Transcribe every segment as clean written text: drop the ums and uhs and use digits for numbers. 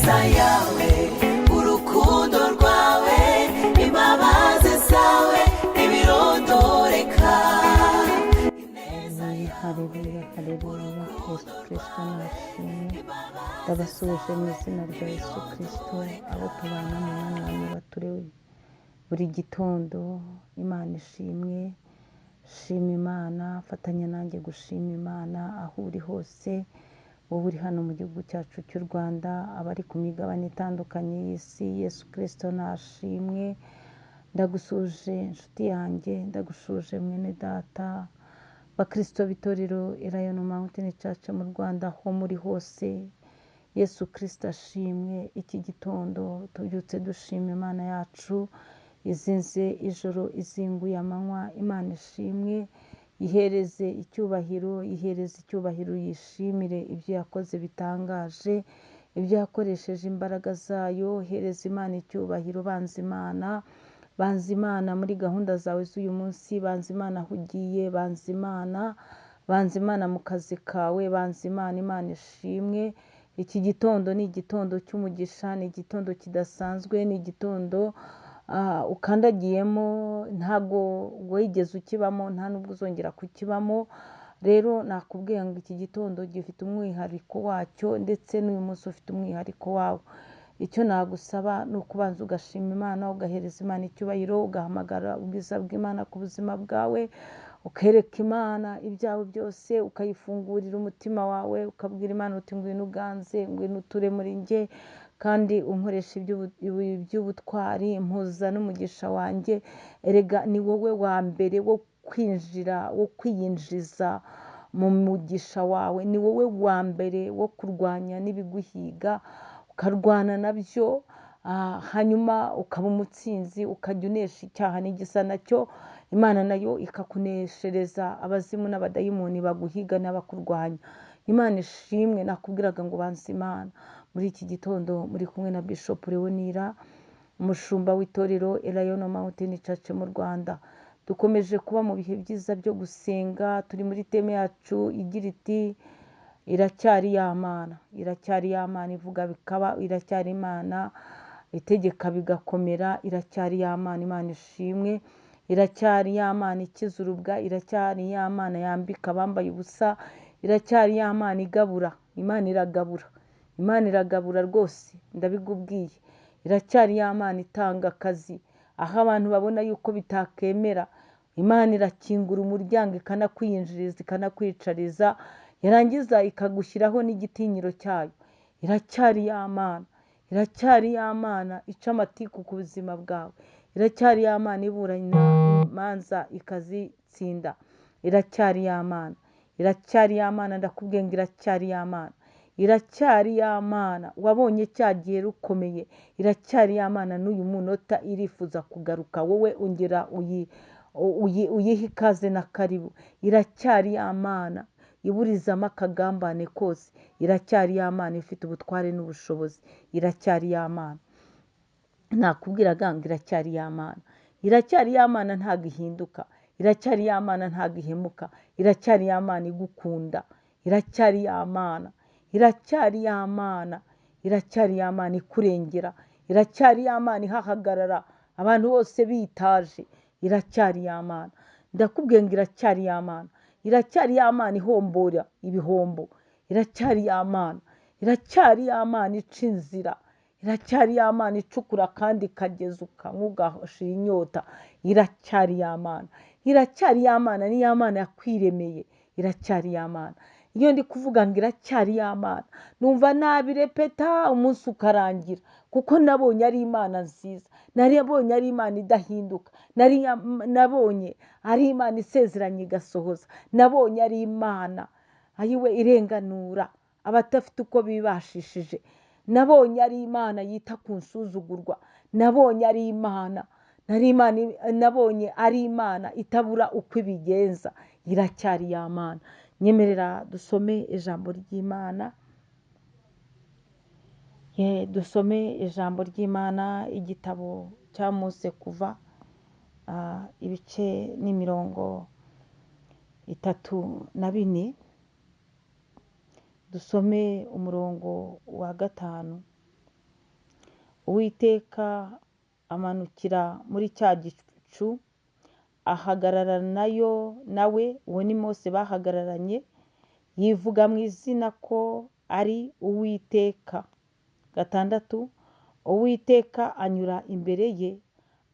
ineza yawe, urukundo rwawe, imbabazi zawe ntibirondoreka. Haleluya, haleluya. Yesu Kristo nashimwe. Ndabasuhuje mu izina rya Yesu Kristo, abo tubana mu mwanya baturiwe buri gitondo. Imana ishimwe, shima Imana, fatanya nanjye gushima Imana aho uri hose. Wowe uri hano mu gihugu cyacu cy'u Rwanda, abari ku migabane itandukanye y'isi, Yesu Kristo nashimwe. Ndagusuje inshuti yanjye, ndagusuje mwene data, bakristo b'itorero Elayono Mountain Church mu Rwanda, aho muri hose. Yesu Kristo ashimwe. Iki gitondo tubyutse dushima Imana yacu, izinze ijoro izinguye amanywa. Imana ishimwe, ihereze icyubahiro, yishimire ibyo yakoze bitangaje, ibyo yakoresheje imbaraga zayo. Hereza Imana icyubahiro. Banza Imana muri gahunda zawe z'uyu munsi, banza Imana aho ugiye, banza Imana mu kazi kawe, banza Imana ishimwe. Iki gitondo ni igitondo cy'umugisha, ni igitondo kidasanzwe, ni igitondo ukandagiyemo ntago wigeze ukibamo, nta nubwo uzongera kukibamo. Rero nakubwiye ngo iki gitondo gifite umwihariko wacyo, ndetse n'uyu munsi ufite umwihariko wawo. Icyo nagusaba ni ukubanza ugashima Imana, ugahereza Imana icyubahiro, ugahamagara ubwiza bw'Imana ku buzima bwawe, ukereka Imana ibyawe byose, ukayifungurira umutima wawe, ukabwira Imana uti ngwino uganze, ngwino uture muri njye, kandi unkoresha iby'ubutwari, impuza n'umugisha wanjye. Erega ni wowe wa mbere wo kwinjira, wo kwiyinjiza mu mugisha wawe, ni wowe wa mbere wo kurwanya n'ibiguhiga, ukarwana nabyo, hanyuma ukaba umutsinzi, ukajya unesha icyaha n'igisa nacyo. Imana nayo ikakuneshereza abazimu n'abadayimoni baguhiga n'abakurwanya. Imana ishimwe. Nakubwiraga ngo banze Imana. Muri iki gitondo muri kumwe na Bishop Leonira, umushumba w'itorero Elayono Mountain Church mu Rwanda. Dukomeje kuba mu bihe byiza byo gusenga. Turi muri teme yacu igira iti iracyari y'Imana, iracyari y'Imana, ivuga bikaba, iracyari Imana itegeka bigakomera, iracyari y'Imana. Imana ishimwe. Iracyari y'Imana ikiza urubwa, iracyari y'Imana yambika abambaye ubusa, iracyari y'Imana igabura. Imana iragabura, Imana iragabura rwose, ndabigubwiye. Iracyari y'Imana itanga akazi aho abantu babona yuko bitakemera. Imana irakingura umuryango, ikanakwinjiriza, ikanakwicariza, yarangiza ikagushyiraho n'igitinyiro cyayo. Iracyari y'Imana, iracyari y'Imana ica amatiku ku buzima bwawe, iracyari y'Imana iburanya imanza ikazitsinda. Iracyari y'Imana, iracyari y'Imana. Ndakubwiye ngo iracyari y'Imana, iracyari y'Imana. Wabonye cyagiye rukomeye, iracyari y'Imana. N'uyu munota irifuza kugaruka, wowe ongera uyihe ikaze na karibu. Iracyari y'Imana iburizamo akagambane kose, iracyari y'Imana ifite ubutware n'ubushobozi, iracyari y'Imana. Nakubwiraga ngo iracyari y'Imana, iracyari y'Imana, ntago ihinduka, iracyari y'Imana, ntago ihemuka, iracyari y'Imana igukunda, iracyari y'Imana, iracyari y'Imana, iracyari y'Imana ikurengera, iracyari y'Imana ihahagarara abantu bose bitaje, iracyari y'Imana. Ndakubwiye ngo iracyari y'Imana, iracyari y'Imana ihombora ibihombo, iracyari y'Imana, iracyari y'Imana ica inzira, iracyari y'Imana icukura kandi ikagezuka nk'ugashira inyota. Iracyari y'Imana, iracyari y'Imana, ni y'Imana yakwiremeye, iracyari y'Imana. Iyo ndi kuvuga ngo iracyari y'Imana, numva nabirepeta umunsi ukarangira, kuko nabonye ari Imana nziza, nabonye ari Imana idahinduka, nabonye ari Imana isezeranye igasohoza, nabonye ari Imana ayiwe irenganura abatafite uko bibashishije, nabonye ari Imana yita ku nsuzugurwa, nabonye ari Imana, nabonye ari Imana itabura uko ibigenza. Iracyari y'Imana. Nyemerera dusome ijambo ry'Imana. Dusome ijambo ry'Imana, igitabo cya Mose kuva ibice ni 34. Dusome umurongo wa 5 Uwiteka amanukira muri cya gicu ahagarara nawe, uwo ni Mose bahagararanye, yivuga mu izina ko ari Uwiteka. 6, Uwiteka anyura imbere ye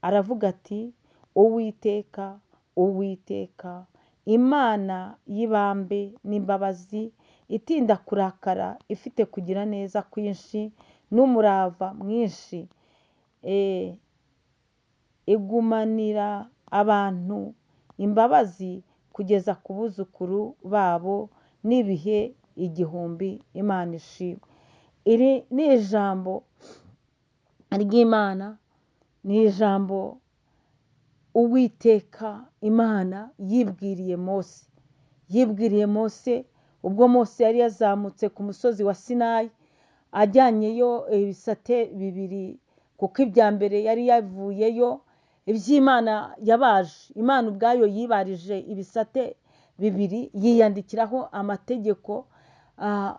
aravuga ati, Uwiteka, Uwiteka, Imana y'ibambe n'imbabazi, itinda kurakara, ifite kugira neza kwinshi n'umurava mwinshi, igumanira abantu imbabazi kugeza ku buzukuru babo n'ibihe 1000. Imana ishimwe. Iri ni ijambo ry'Imana, ni ijambo Uwiteka Imana yibwiriye Mose ubwo Mose yari yazamutse ku musozi wa Sinayi ajyanyeyo ibisate 2, kuko ibya mbere yari yavuyeyo iby'Imana yabaje. Imana ubwayo yibarije ibisate 2 yiyandikiraho amategeko.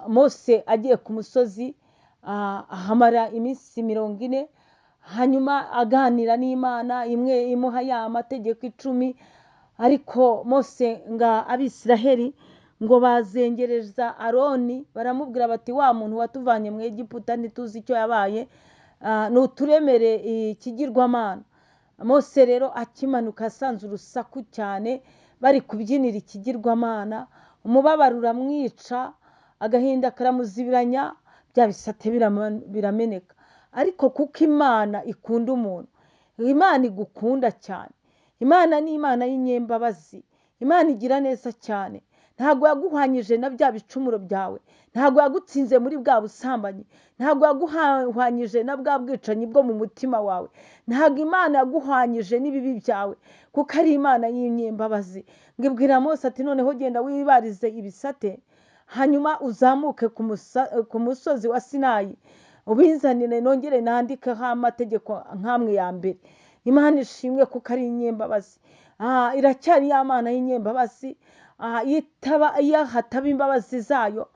Mose agiye ku musozi ahamara iminsi 40, hanyuma aganira n'Imana, imwe imuha ya mategeko 10. Ariko Mose nga Abisiraheli ngo bazengereza Aroni, baramubwira bati, wa muntu watuvanye mu Egiputa ntituzi icyo yabaye, nuturemere ikigirwamana. Mose rero akimanuka asanze urusaku cyane, bari kubyinira ikigirwamana, umubabaro uramwica, agahinda karamuzibiranya, bya bisate birameneka. Ariko kuko Imana ikunda umuntu, Imana igukunda cyane, Imana ni Imana y'inyembabazi, Imana igira neza cyane, ntabwo yaguhwanyije na bya bicumuro byawe, ntabwo yagutsinze muri bwa busambanyi, ntabwo yaguhwanyije na bwa bwicanyi bwo mu mutima wawe, ntabwo Imana yaguhwanyije n'ibibi byawe, kuko ari Imana y'inyembabazi. Ngibwira Mose ati, noneho genda wibarize ibisate, hanyuma uzamuke ku musozi wa Sinayi, ubinzanire nongere nandikeho amategeko nk'amwe ya mbere. Imana ishimwe kuko ari inyembabazi. Iracyari ya Mana y'inyembabazi. Iyo hataba imbabazi zayo,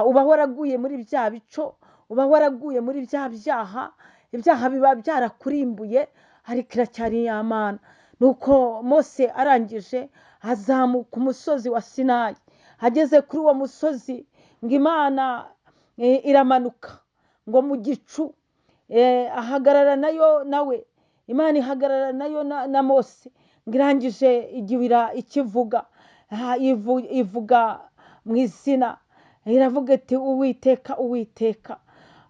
uba waraguye muri bya bico, uba waraguye muri bya byaha, ibyaha biba byarakurimbuye, ariko iracyari ya Mana. Nuko Mose arangije azamuka umusozi wa Sinayi. Ageze kuri uwo musozi ngo Imana iramanuka, ngo mu gicu ahagarara nawe, Imana ihagarara nayo na Mose. Ngo irangije igira ikivuga, ivuga mu izina, iravuga iti, Uwiteka, Uwiteka,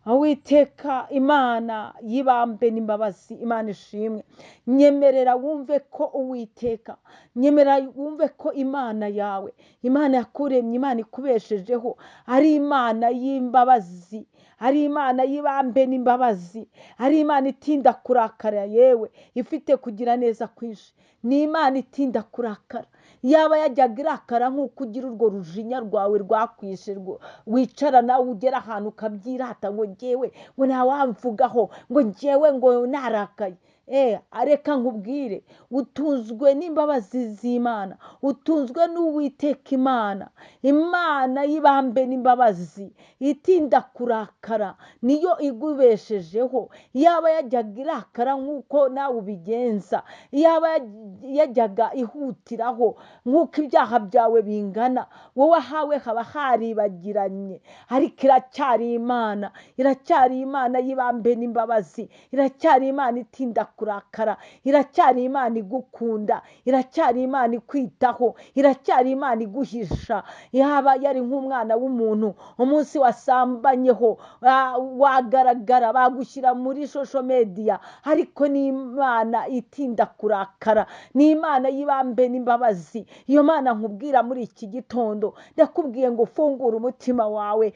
Uwiteka, Imana y'ibambe n'imbabazi. Imana ishimwe. Nyemerera wumve ko Uwiteka, nyemerera wumve ko Imana yawe, Imana yakuremye, Imana ikubeshejeho, ari Imana y'imbabazi, ari Imana y'ibambe n'imbabazi, ari Imana itinda kurakara, yewe ifite kugira neza kwinshi. Ni Imana itinda kurakara. Yaba yajyaga irakara nk'uko ugira urwo rujinya rwawe rwakwishe, wicara nawe ugera ahantu ukabyirata ngo ngewe ngo ntawamvugaho, ngo ngewe ngo narakaye. Areka nkubwire, utunzwe n'imbabazi z'Imana, utunzwe n'Uwiteka Imana, Imana y'ibambe n'imbabazi, itinda kurakara, niyo igubeshejeho. Yaba yajyaga irakara nk'uko nawe ubigenza, yaba yajyaga ihutiraho nk'uko ibyaha byawe bingana, wowe ahawe haba haribagiranye, ariko iracyari Imana, iracyari Imana y'ibambe n'imbabazi, iracyari Imana itinda kurakara, iracyari Imana igukunda, iracyari Imana ikwitaho, iracyari Imana iguhisha. Yaba yari nk'umwana w'umuntu, umunsi wasambanyeho wagaragara, bagushyira muri social media, ariko ni Imana itinda kurakara, ni Imana y'ibambe n'imbabazi. Iyo Mana nkubwira muri iki gitondo, ndakubwiye ngo ufungure umutima wawe,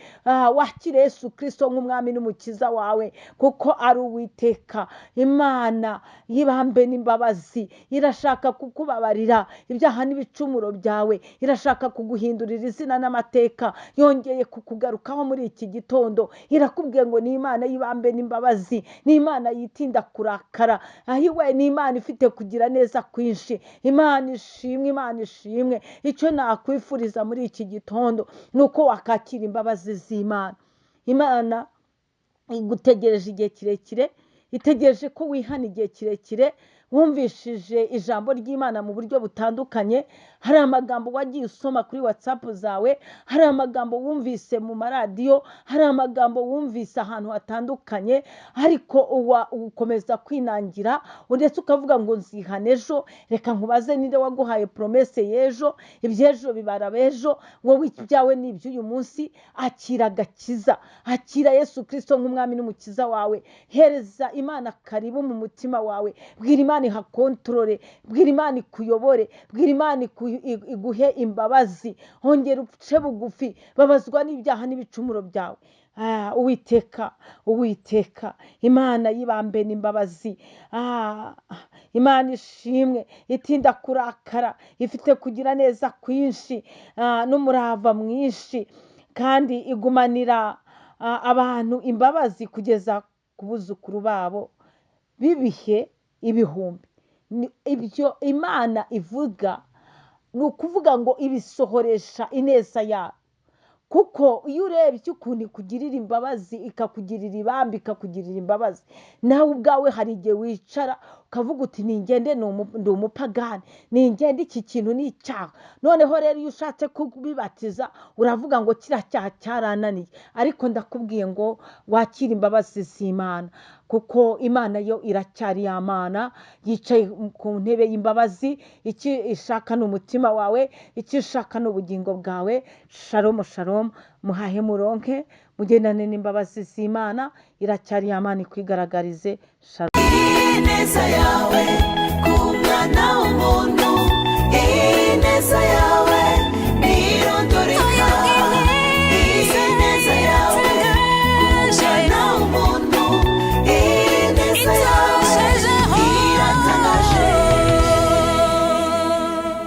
wakire Yesu Kristo nk'umwami n'umukiza wawe, kuko ari Uwiteka Imana y'ibambe n'imbabazi. Irashaka kukubabarira ibyaha n'ibicumuro byawe, irashaka kuguhindurira izina n'amateka, yongeye kukugarukaho muri iki gitondo. Irakubwiye ngo ni Imana y'ibambe n'imbabazi, ni Imana yitinda kurakara, ahiwe ni Imana ifite kugira neza kwinshi. Imana ishimwe, Imana ishimwe. Icyo nakwifuriza muri iki gitondo ni uko wakakira imbabazi z'Imana. Imana igutegereje igihe kirekire, itegereje ko wihana igihe kirekire wumvishije ijambo ry'Imana mu buryo butandukanye. Hari amagambo wagiye usoma kuri WhatsApp zawe, hari amagambo wumvise mu maradiyo, hari amagambo wumvise ahantu hatandukanye, ariko ukomeza kwinangira ndetse ukavuga ngo nzihana ejo. Reka nkubaze, ninde waguhaye promesse y'ejo? Iby'ejo bibara b'ejo, wowe ibyawe ni iby'uyu munsi. Akira agakiza, akira Yesu Kristo nk'umwami n'umukiza wawe. Hereza Imana karibu mu mutima wawe, bwira Imana ihakontorore, bwira Imana ikuyobore, bwira Imana iguhe imbabazi. Hongera uce bugufi, babazwa n'ibyaha n'ibicumuro byawe. Uwiteka Imana y'ibambe n'imbabazi, Imana ishimwe, itinda kurakara, ifite kugira neza kwinshi n'umurava mwinshi, kandi igumanira abantu imbabazi kugeza ku buzukuru babo bibihe ibihumbi. Ibyo Imana ivuga ni ukuvuga ngo ibisohoresha ineza yayo, kuko iyo urebye ukuntu ikugirira imbabazi, ikakugirira ibambi, ikakugirira imbabazi, nawe ubwawe hari igihe wicara ukavuga uti ningende ndi umupagani, ningende iki kintu ni icyaha. Noneho rero iyo ushatse kubibatiza uravuga ngo kiriya cyaha cyarananiye. Ariko ndakubwiye ngo wakire imbabazi z'Imana, kuko Imana yo iracyari ya Mana yicaye ku ntebe y'imbabazi. Icyo ishaka ni umutima wawe, icyo ishaka ni ubugingo bwawe. Shalom shalom, muhahe muronke, mugendane n'imbabazi z'Imana. Iracyari ya Mana ikwigaragarize. Shalom. Ineza yawe ku mwana w'umuntu, ineza yawe